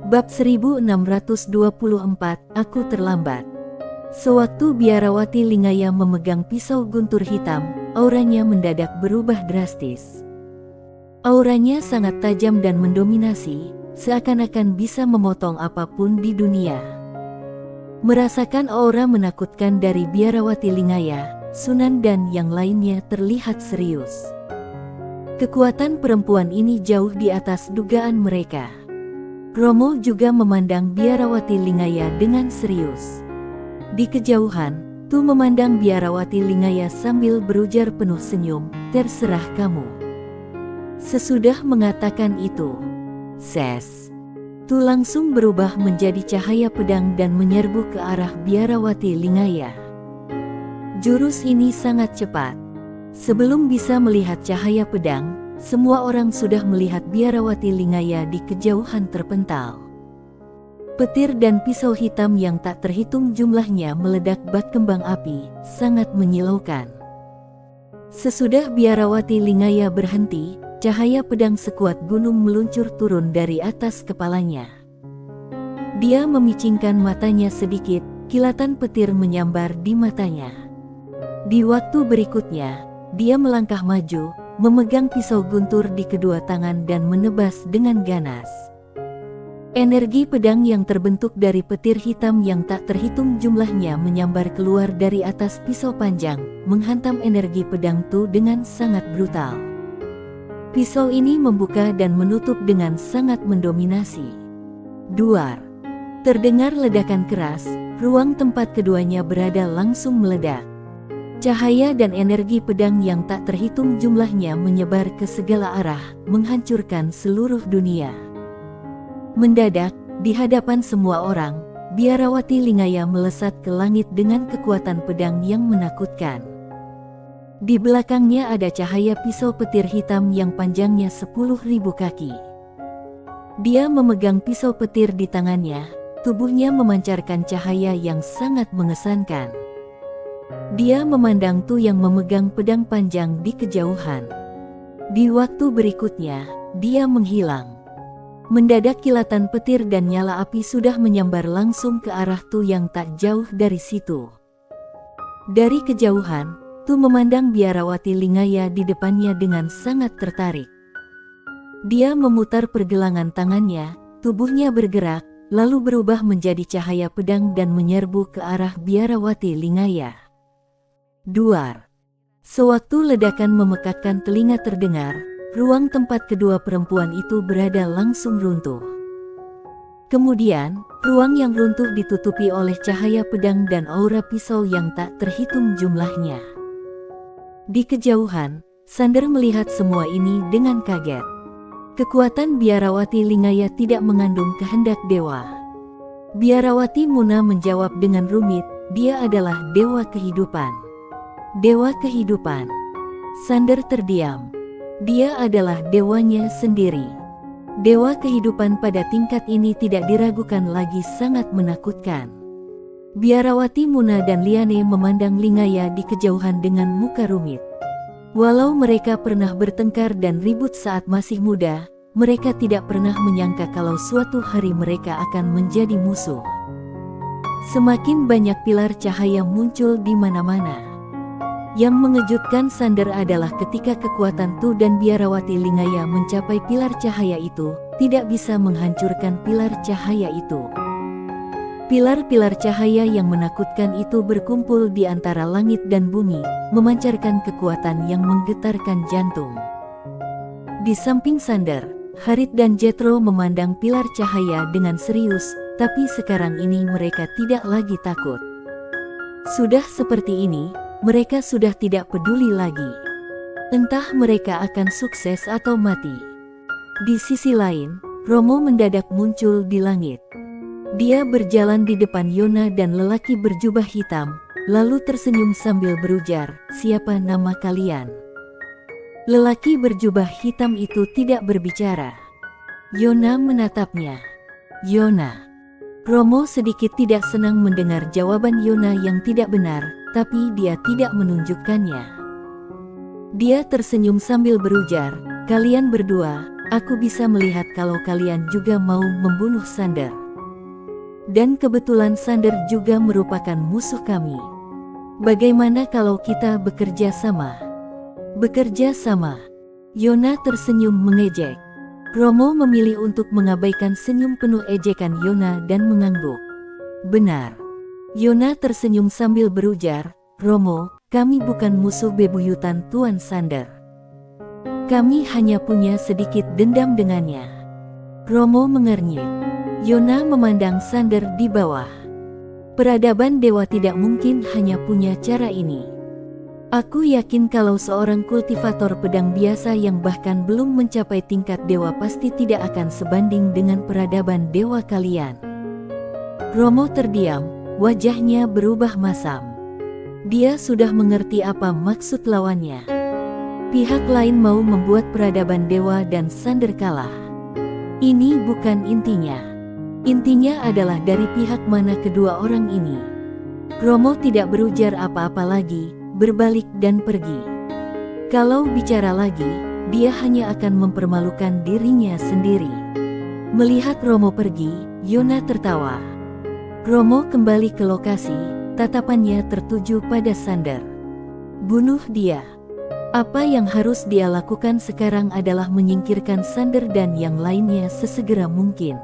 Bab 1624, Aku terlambat. Sewaktu Biarawati Lingaya memegang pisau guntur hitam, auranya mendadak berubah drastis. Auranya sangat tajam dan mendominasi, seakan-akan bisa memotong apapun di dunia. Merasakan aura menakutkan dari Biarawati Lingaya, Sunan dan yang lainnya terlihat serius. Kekuatan perempuan ini jauh di atas dugaan mereka. Romo juga memandang Biarawati Lingaya dengan serius. Di kejauhan, Tu memandang Biarawati Lingaya sambil berujar penuh senyum, "Terserah kamu." Sesudah mengatakan itu, ses, Tu langsung berubah menjadi cahaya pedang dan menyerbu ke arah Biarawati Lingaya. Jurus ini sangat cepat. Sebelum bisa melihat cahaya pedang, semua orang sudah melihat Biarawati Lingaya di kejauhan terpental. Petir dan pisau hitam yang tak terhitung jumlahnya meledak bak kembang api, sangat menyilaukan. Sesudah Biarawati Lingaya berhenti, cahaya pedang sekuat gunung meluncur turun dari atas kepalanya. Dia memicingkan matanya sedikit, kilatan petir menyambar di matanya. Di waktu berikutnya, dia melangkah maju, memegang pisau guntur di kedua tangan dan menebas dengan ganas. Energi pedang yang terbentuk dari petir hitam yang tak terhitung jumlahnya menyambar keluar dari atas pisau panjang, menghantam energi pedang Tu dengan sangat brutal. Pisau ini membuka dan menutup dengan sangat mendominasi. Duar. Terdengar ledakan keras, ruang tempat keduanya berada langsung meledak. Cahaya dan energi pedang yang tak terhitung jumlahnya menyebar ke segala arah, menghancurkan seluruh dunia. Mendadak, di hadapan semua orang, Biarawati Lingaya melesat ke langit dengan kekuatan pedang yang menakutkan. Di belakangnya ada cahaya pisau petir hitam yang panjangnya 10.000 kaki. Dia memegang pisau petir di tangannya, tubuhnya memancarkan cahaya yang sangat mengesankan. Dia memandang Tu yang memegang pedang panjang di kejauhan. Di waktu berikutnya, dia menghilang. Mendadak kilatan petir dan nyala api sudah menyambar langsung ke arah Tu yang tak jauh dari situ. Dari kejauhan, Tu memandang Biarawati Lingaya di depannya dengan sangat tertarik. Dia memutar pergelangan tangannya, tubuhnya bergerak, lalu berubah menjadi cahaya pedang dan menyerbu ke arah Biarawati Lingaya. Duar. Sewaktu ledakan memekakkan telinga terdengar, ruang tempat kedua perempuan itu berada langsung runtuh. Kemudian, ruang yang runtuh ditutupi oleh cahaya pedang dan aura pisau yang tak terhitung jumlahnya. Di kejauhan, Sander melihat semua ini dengan kaget. Kekuatan Biarawati Lingaya tidak mengandung kehendak dewa. Biarawati Muna menjawab dengan rumit, "Dia adalah dewa kehidupan." Dewa kehidupan. Sander terdiam. Dia adalah dewanya sendiri. Dewa kehidupan pada tingkat ini tidak diragukan lagi sangat menakutkan. Biarawati Muna dan Liane memandang Lingaya di kejauhan dengan muka rumit. Walau mereka pernah bertengkar dan ribut saat masih muda, mereka tidak pernah menyangka kalau suatu hari mereka akan menjadi musuh. Semakin banyak pilar cahaya muncul di mana-mana. Yang mengejutkan Sander adalah ketika kekuatan Tu dan Biarawati Lingaya mencapai pilar cahaya itu, tidak bisa menghancurkan pilar cahaya itu. Pilar-pilar cahaya yang menakutkan itu berkumpul di antara langit dan bumi, memancarkan kekuatan yang menggetarkan jantung. Di samping Sander, Harit dan Jetro memandang pilar cahaya dengan serius, tapi sekarang ini mereka tidak lagi takut. Sudah seperti ini, mereka sudah tidak peduli lagi. Entah mereka akan sukses atau mati. Di sisi lain, Romo mendadak muncul di langit. Dia berjalan di depan Yona dan lelaki berjubah hitam, lalu tersenyum sambil berujar, "Siapa nama kalian?" Lelaki berjubah hitam itu tidak berbicara. Yona menatapnya. "Yona." Romo sedikit tidak senang mendengar jawaban Yona yang tidak benar, tapi dia tidak menunjukkannya. Dia tersenyum sambil berujar, "Kalian berdua, Aku bisa melihat kalau kalian juga mau membunuh Sander. Dan kebetulan Sander juga merupakan musuh kami. Bagaimana kalau kita bekerja sama? Bekerja sama? Yona tersenyum mengejek. Romo memilih untuk mengabaikan senyum penuh ejekan Yona dan mengangguk. Benar. Yona tersenyum sambil berujar, Romo, kami bukan musuh bebuyutan Tuan Sander. Kami hanya punya sedikit dendam dengannya. Romo mengernyit. Yona memandang Sander di bawah. Peradaban dewa tidak mungkin hanya punya cara ini. Aku yakin kalau seorang kultivator pedang biasa yang bahkan belum mencapai tingkat dewa pasti tidak akan sebanding dengan peradaban dewa kalian. Romo terdiam, wajahnya berubah masam. Dia sudah mengerti apa maksud lawannya. Pihak lain mau membuat peradaban dewa dan Sander kalah. Ini bukan intinya. Intinya adalah dari pihak mana kedua orang ini. Romo tidak berujar apa-apa lagi, berbalik dan pergi. Kalau bicara lagi, dia hanya akan mempermalukan dirinya sendiri. Melihat Romo pergi, Yona tertawa. Romo kembali ke lokasi, tatapannya tertuju pada Sander. Bunuh dia. Apa yang harus dia lakukan sekarang adalah menyingkirkan Sander dan yang lainnya sesegera mungkin.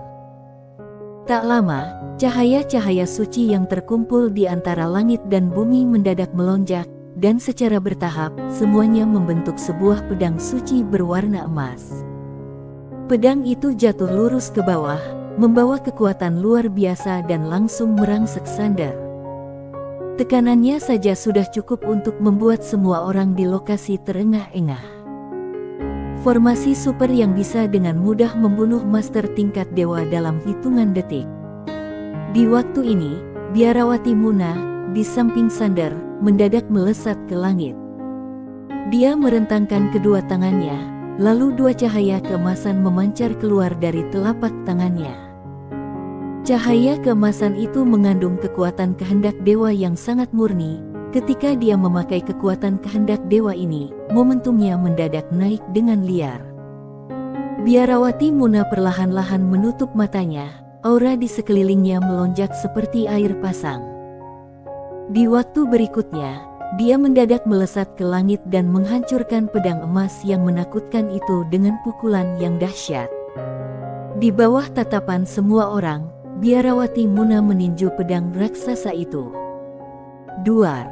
Tak lama, cahaya-cahaya suci yang terkumpul di antara langit dan bumi mendadak melonjak, dan secara bertahap, semuanya membentuk sebuah pedang suci berwarna emas. Pedang itu jatuh lurus ke bawah, membawa kekuatan luar biasa dan langsung merangsek Sander. Tekanannya saja sudah cukup untuk membuat semua orang di lokasi terengah-engah. Formasi super yang bisa dengan mudah membunuh master tingkat dewa dalam hitungan detik. Di waktu ini, Biarawati Muna, di samping Sander, mendadak melesat ke langit. Dia merentangkan kedua tangannya, lalu dua cahaya keemasan memancar keluar dari telapak tangannya. Cahaya keemasan itu mengandung kekuatan kehendak dewa yang sangat murni. Ketika dia memakai kekuatan kehendak dewa ini, momentumnya mendadak naik dengan liar. Biarawati Muna perlahan-lahan menutup matanya, aura di sekelilingnya melonjak seperti air pasang. Di waktu berikutnya, dia mendadak melesat ke langit dan menghancurkan pedang emas yang menakutkan itu dengan pukulan yang dahsyat. Di bawah tatapan semua orang, Biarawati Muna meninju pedang raksasa itu. Duar.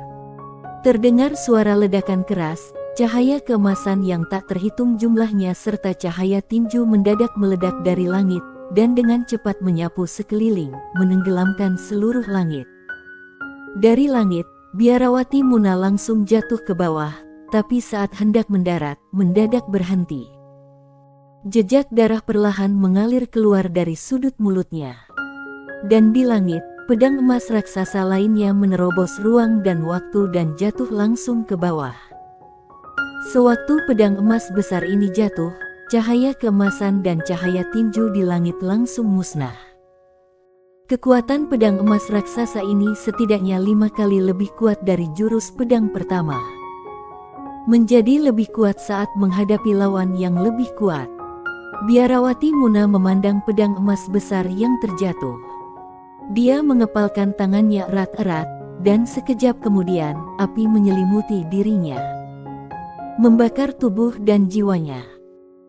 Terdengar suara ledakan keras, cahaya keemasan yang tak terhitung jumlahnya serta cahaya tinju mendadak meledak dari langit, dan dengan cepat menyapu sekeliling, menenggelamkan seluruh langit. Dari langit, Biarawati Muna langsung jatuh ke bawah, tapi saat hendak mendarat, mendadak berhenti. Jejak darah perlahan mengalir keluar dari sudut mulutnya. Dan di langit, pedang emas raksasa lainnya menerobos ruang dan waktu dan jatuh langsung ke bawah. Sewaktu pedang emas besar ini jatuh, cahaya keemasan dan cahaya tinju di langit langsung musnah. Kekuatan pedang emas raksasa ini setidaknya 5 kali lebih kuat dari jurus pedang pertama. Menjadi lebih kuat saat menghadapi lawan yang lebih kuat. Biarawati Muna memandang pedang emas besar yang terjatuh. Dia mengepalkan tangannya erat-erat, dan sekejap kemudian, api menyelimuti dirinya. Membakar tubuh dan jiwanya.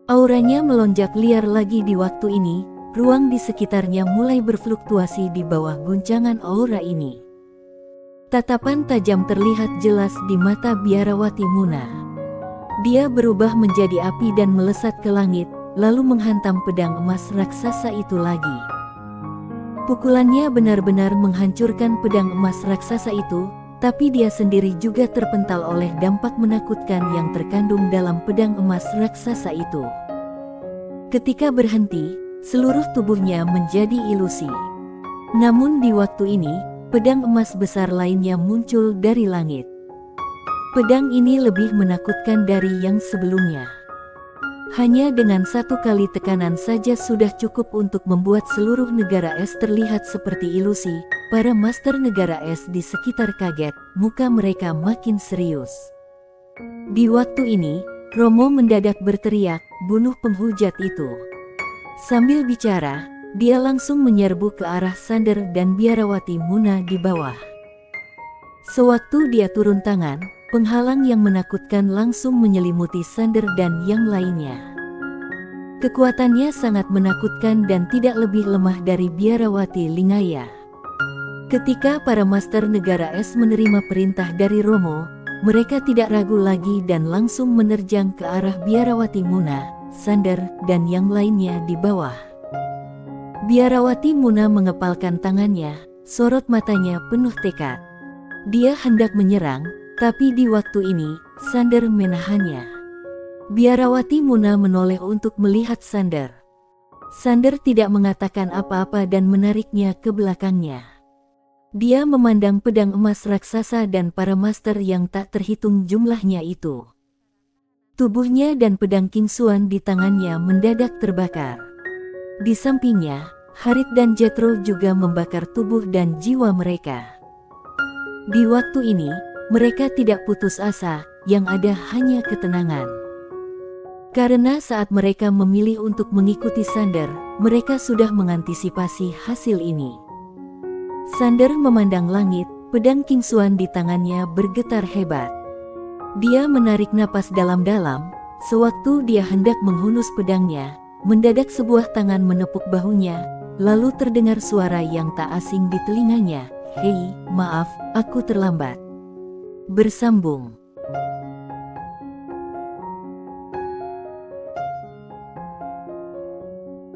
Auranya melonjak liar lagi di waktu ini, ruang di sekitarnya mulai berfluktuasi di bawah guncangan aura ini. Tatapan tajam terlihat jelas di mata Biarawati Muna. Dia berubah menjadi api dan melesat ke langit, lalu menghantam pedang emas raksasa itu lagi. Pukulannya benar-benar menghancurkan pedang emas raksasa itu, tapi dia sendiri juga terpental oleh dampak menakutkan yang terkandung dalam pedang emas raksasa itu. Ketika berhenti, seluruh tubuhnya menjadi ilusi. Namun di waktu ini, pedang emas besar lainnya muncul dari langit. Pedang ini lebih menakutkan dari yang sebelumnya. Hanya dengan satu kali tekanan saja sudah cukup untuk membuat seluruh negara es terlihat seperti ilusi. Para master negara es di sekitar kaget, muka mereka makin serius. Di waktu ini, Romo mendadak berteriak, "Bunuh penghujat itu!" Sambil bicara, dia langsung menyerbu ke arah Sander dan biarawati Muna di bawah. Sewaktu dia turun tangan, penghalang yang menakutkan langsung menyelimuti Sander dan yang lainnya. Kekuatannya sangat menakutkan dan tidak lebih lemah dari biarawati Lingaya. Ketika para master negara es menerima perintah dari Romo, mereka tidak ragu lagi dan langsung menerjang ke arah biarawati Muna, Sander, dan yang lainnya di bawah. Biarawati Muna mengepalkan tangannya, sorot matanya penuh tekad. Dia hendak menyerang, tapi di waktu ini, Sander menahannya. Biarawati Muna menoleh untuk melihat Sander. Sander tidak mengatakan apa-apa dan menariknya ke belakangnya. Dia memandang pedang emas raksasa dan para master yang tak terhitung jumlahnya itu. Tubuhnya dan pedang King Xuan di tangannya mendadak terbakar. Di sampingnya, Harit dan Jethro juga membakar tubuh dan jiwa mereka. Di waktu ini, mereka tidak putus asa, yang ada hanya ketenangan. Karena saat mereka memilih untuk mengikuti Sander, mereka sudah mengantisipasi hasil ini. Sander memandang langit, pedang King Xuan di tangannya bergetar hebat. Dia menarik napas dalam-dalam, sewaktu dia hendak menghunus pedangnya, mendadak sebuah tangan menepuk bahunya, lalu terdengar suara yang tak asing di telinganya, "Hei, maaf, aku terlambat." Bersambung.